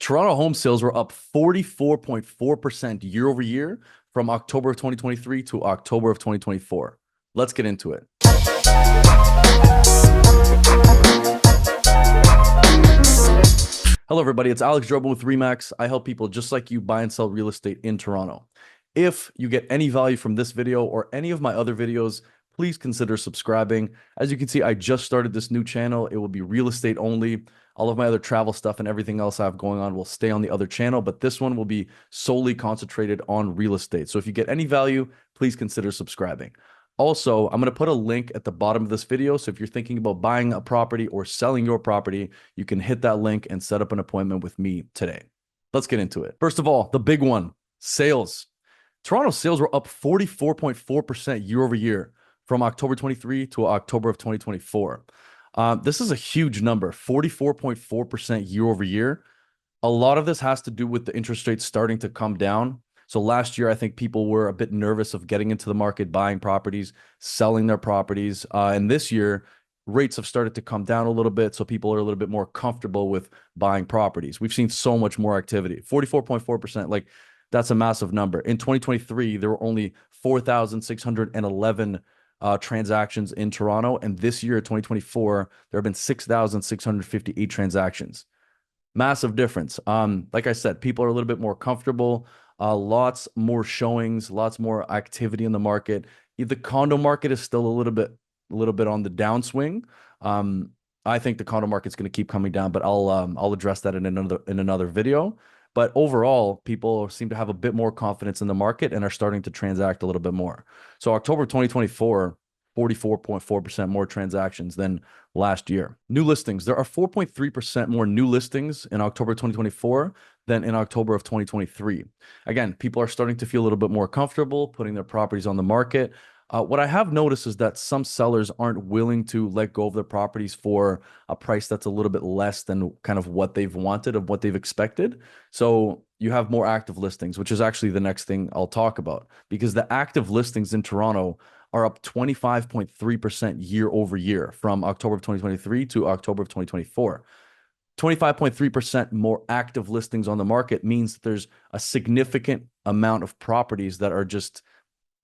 Toronto home sales were up 44.4% year over year from October of 2023 to October of 2024. Let's get into it. Hello, everybody. It's Alex Drobin with Remax. I help people just like you buy and sell real estate in Toronto. If you get any value from this video or any of my other videos, please consider subscribing. As you can see, I just started this new channel. It will be real estate only. All of my other travel stuff and everything else I have going on will stay on the other channel, but this one will be solely concentrated on real estate. So if you get any value, please consider subscribing. Also, I'm going to put a link at the bottom of this video. So if you're thinking about buying a property or selling your property, you can hit that link and set up an appointment with me today. Let's get into it. First of all, the big one, sales. Toronto sales were up 44.4% year over year from October 23 to October of 2024. This is a huge number, 44.4% year over year. A lot of this has to do with the interest rates starting to come down. So last year, I think people were a bit nervous of getting into the market, buying properties, selling their properties. And this year, rates have started to come down a little bit. So people are a little bit more comfortable with buying properties. We've seen so much more activity, 44.4%. Like, that's a massive number. In 2023, there were only 4,611 transactions in Toronto. And this year, 2024, there have been 6,658 transactions. Massive difference. Like I said, people are a little bit more comfortable. Lots more showings, lots more activity in the market. The condo market is still a little bit on the downswing. I think the condo market's going to keep coming down, but I'll address that in another video. But overall, people seem to have a bit more confidence in the market and are starting to transact a little bit more. So October 2024, 44.4% more transactions than last year. New listings. There are 4.3% more new listings in October 2024 than in October of 2023. Again, people are starting to feel a little bit more comfortable putting their properties on the market. What I have noticed is that some sellers aren't willing to let go of their properties for a price that's a little bit less than kind of what they've wanted, of what they've expected. So you have more active listings, which is actually the next thing I'll talk about, because the active listings in Toronto are up 25.3% year over year from October of 2023 to October of 2024. 25.3% more active listings on the market means that there's a significant amount of properties that are just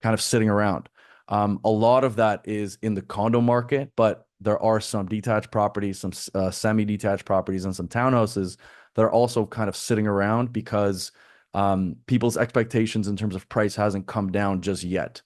kind of sitting around. A lot of that is in the condo market, but there are some detached properties, some semi-detached properties, and some townhouses that are also kind of sitting around because people's expectations in terms of price hasn't come down just yet.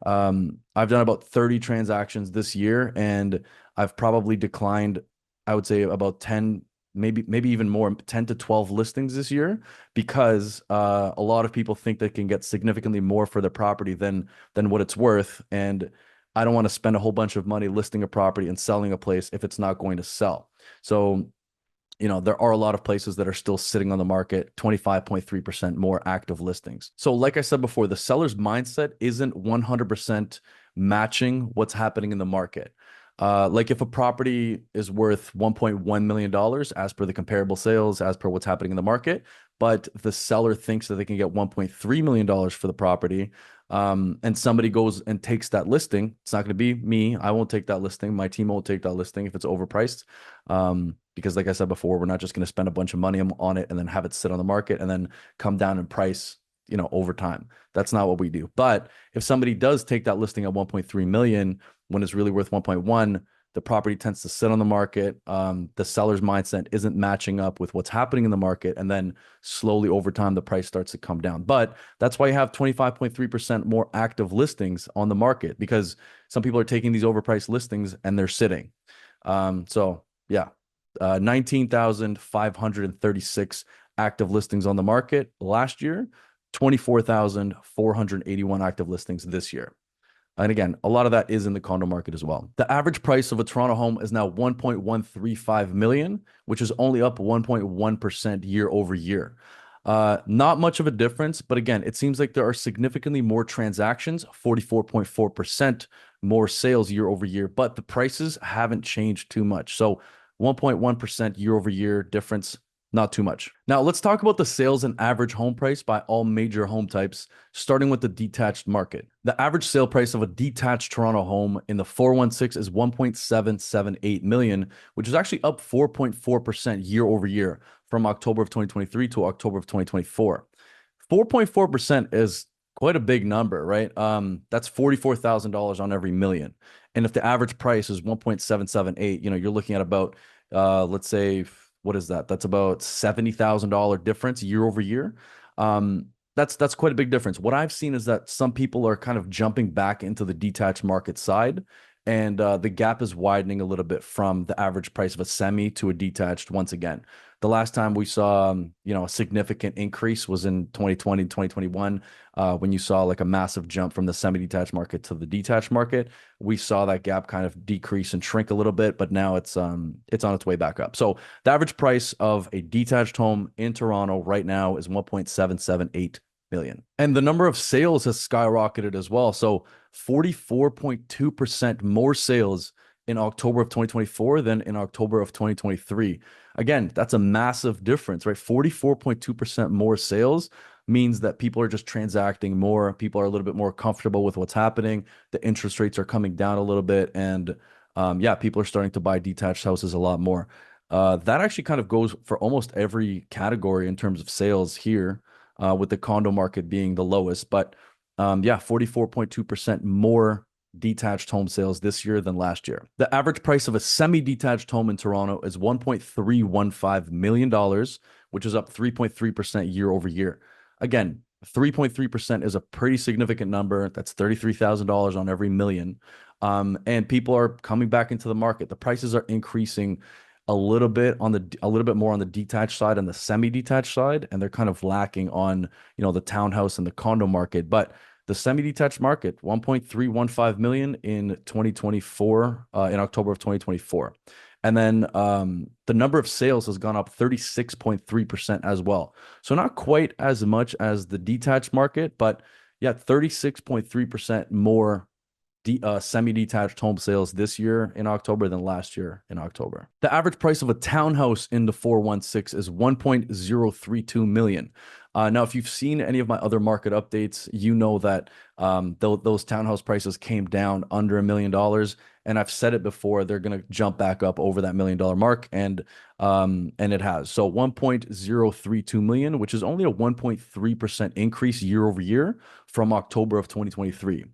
I've done about 30 transactions this year, and I've probably declined, I would say, about 10, maybe even more, 10 to 12 listings this year, because a lot of people think they can get significantly more for their property than what it's worth. And I don't want to spend a whole bunch of money listing a property and selling a place if it's not going to sell. So, there are a lot of places that are still sitting on the market, 25.3% more active listings. So like I said before, the seller's mindset isn't 100% matching what's happening in the market. Like if a property is worth $1.1 million as per the comparable sales, as per what's happening in the market, but the seller thinks that they can get $1.3 million for the property, and somebody goes and takes that listing, it's not going to be me. I won't take that listing. My team won't take that listing if it's overpriced. Because like I said before, we're not just going to spend a bunch of money on it and then have it sit on the market and then come down in price, over time. That's not what we do. But if somebody does take that listing at 1.3 million when it's really worth 1.1, the property tends to sit on the market. The seller's mindset isn't matching up with what's happening in the market. And then slowly over time, the price starts to come down. But that's why you have 25.3% more active listings on the market, because some people are taking these overpriced listings and they're sitting. So yeah, 19,536 active listings on the market last year, 24,481 active listings this year. And again, a lot of that is in the condo market as well. The average price of a Toronto home is now 1.135 million, which is only up 1.1% year over year. Not much of a difference, but again, it seems like there are significantly more transactions, 44.4% more sales year over year, but the prices haven't changed too much. So 1.1% year over year difference, not too much. Now let's talk about the sales and average home price by all major home types, starting with the detached market. The average sale price of a detached Toronto home in the 416 is 1.778 million, which is actually up 4.4% year over year from October of 2023 to October of 2024. 4.4% is quite a big number, right? That's $44,000 on every million. And if the average price is 1.778, you're looking at about let's say, what is that? That's about $70,000 difference year over year. That's quite a big difference. What I've seen is that some people are kind of jumping back into the detached market side, and the gap is widening a little bit from the average price of a semi to a detached once again. The last time we saw, a significant increase was in 2020, 2021, when you saw like a massive jump from the semi-detached market to the detached market. We saw that gap kind of decrease and shrink a little bit, but now it's on its way back up. So the average price of a detached home in Toronto right now is 1.778 million. And the number of sales has skyrocketed as well. So 44.2% more sales in October of 2024 than in October of 2023. Again, that's a massive difference, right? 44.2% more sales means that people are just transacting more. People are a little bit more comfortable with what's happening. The interest rates are coming down a little bit. And yeah, people are starting to buy detached houses a lot more. That actually kind of goes for almost every category in terms of sales here, with the condo market being the lowest. But yeah, 44.2% more detached home sales this year than last year. The average price of a semi-detached home in Toronto is $1.315 million, which is up 3.3% year over year. Again, 3.3% is a pretty significant number. That's $33,000 on every million. And people are coming back into the market. The prices are increasing a little bit more on the detached side and the semi-detached side, and they're kind of lacking on, the townhouse and the condo market. But the semi-detached market, 1.315 million in 2024, in October of 2024. And then the number of sales has gone up 36.3% as well. So not quite as much as the detached market, but yeah, 36.3% more semi-detached home sales this year in October than last year in October. The average price of a townhouse in the 416 is 1.032 million. Now, if you've seen any of my other market updates, you know that those townhouse prices came down under $1 million. And I've said it before, they're going to jump back up over that $1 million mark. And it has. So 1.032 million, which is only a 1.3% increase year over year from October of 2023.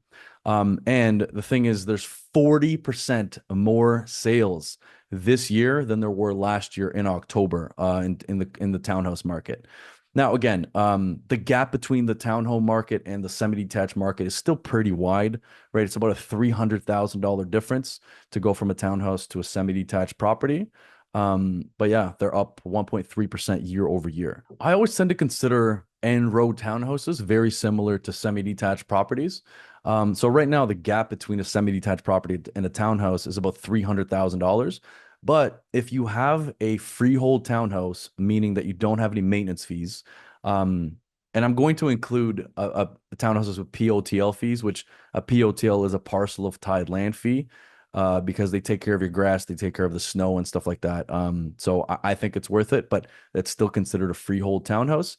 And the thing is, there's 40% more sales this year than there were last year in October, in the townhouse market. Now, again, the gap between the townhome market and the semi-detached market is still pretty wide, right? It's about a $300,000 difference to go from a townhouse to a semi-detached property. But yeah, they're up 1.3% year over year. I always tend to consider end road townhouses very similar to semi-detached properties. So right now, the gap between a semi-detached property and a townhouse is about $300,000. But if you have a freehold townhouse, meaning that you don't have any maintenance fees, and I'm going to include townhouses with POTL fees, which a POTL is a parcel of tied land fee, because they take care of your grass, they take care of the snow and stuff like that. So I think it's worth it, but it's still considered a freehold townhouse.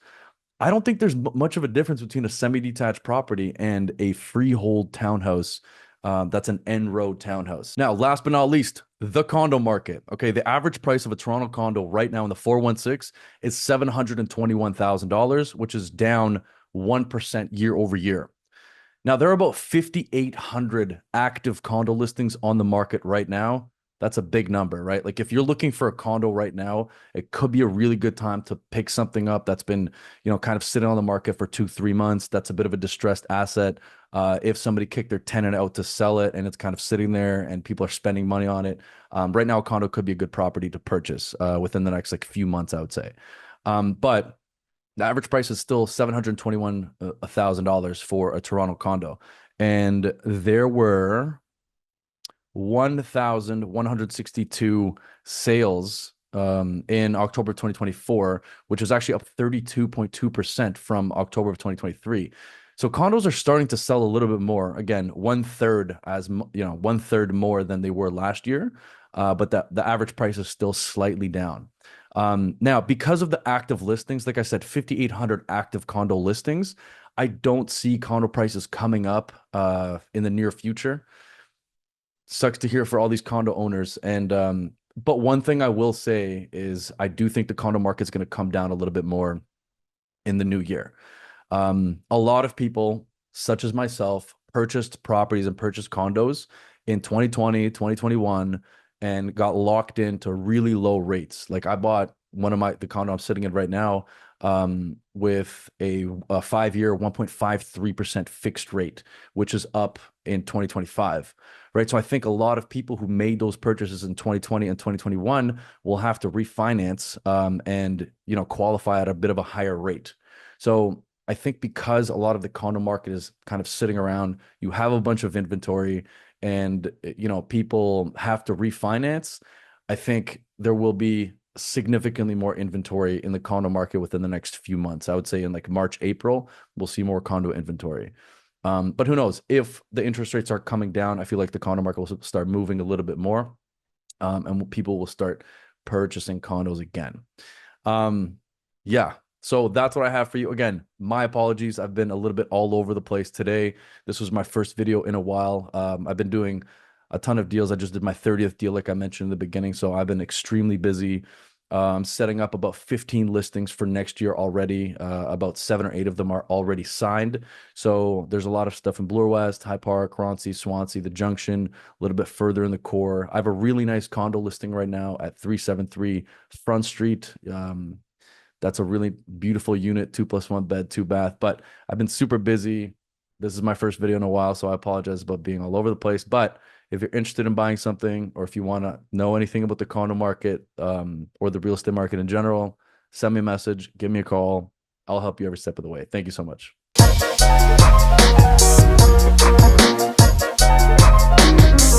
I don't think there's much of a difference between a semi-detached property and a freehold townhouse. That's an end road townhouse. Now, last but not least, the condo market. Okay, the average price of a Toronto condo right now in the 416 is $721,000, which is down 1% year over year. Now, there are about 5,800 active condo listings on the market right now. That's a big number, right? Like if you're looking for a condo right now, it could be a really good time to pick something up that's been, kind of sitting on the market for 2-3 months. That's a bit of a distressed asset. If somebody kicked their tenant out to sell it and it's kind of sitting there and people are spending money on it, right now a condo could be a good property to purchase within the next few months, I would say. But the average price is still $721,000 for a Toronto condo, and there were 1,162 sales in October 2024, which is actually up 32.2% from October of 2023. So condos are starting to sell a little bit more. Again, one third more than they were last year, but the average price is still slightly down. Now, because of the active listings, like I said, 5,800 active condo listings, I don't see condo prices coming up in the near future. Sucks to hear for all these condo owners. And But one thing I will say is I do think the condo market's going to come down a little bit more in the new year. A lot of people, such as myself, purchased properties and purchased condos in 2020, 2021, and got locked into really low rates. Like I bought the condo I'm sitting in right now, with a 5-year 1.53% fixed rate, which is up in 2025. Right. So I think a lot of people who made those purchases in 2020 and 2021 will have to refinance, and qualify at a bit of a higher rate. So I think because a lot of the condo market is kind of sitting around, you have a bunch of inventory and people have to refinance. I think there will be significantly more inventory in the condo market within the next few months. I would say in like March, April, we'll see more condo inventory. But who knows? If the interest rates are coming down, I feel like the condo market will start moving a little bit more, and people will start purchasing condos again. Um, yeah. So that's what I have for you. Again, my apologies. I've been a little bit all over the place today. This was my first video in a while. I've been doing a ton of deals. I just did my 30th deal, like I mentioned in the beginning. So I've been extremely busy. Setting up about 15 listings for next year already. About 7 or 8 of them are already signed. So there's a lot of stuff in Bloor West, High Park, Roncy, Swansea, the Junction, a little bit further in the core. I have a really nice condo listing right now at 373 Front Street. That's a really beautiful unit, 2+1 bed, 2 bath. But I've been super busy. This is my first video in a while, so I apologize about being all over the place. But if you're interested in buying something, or if you want to know anything about the condo market, or the real estate market in general, send me a message, give me a call. I'll help you every step of the way. Thank you so much.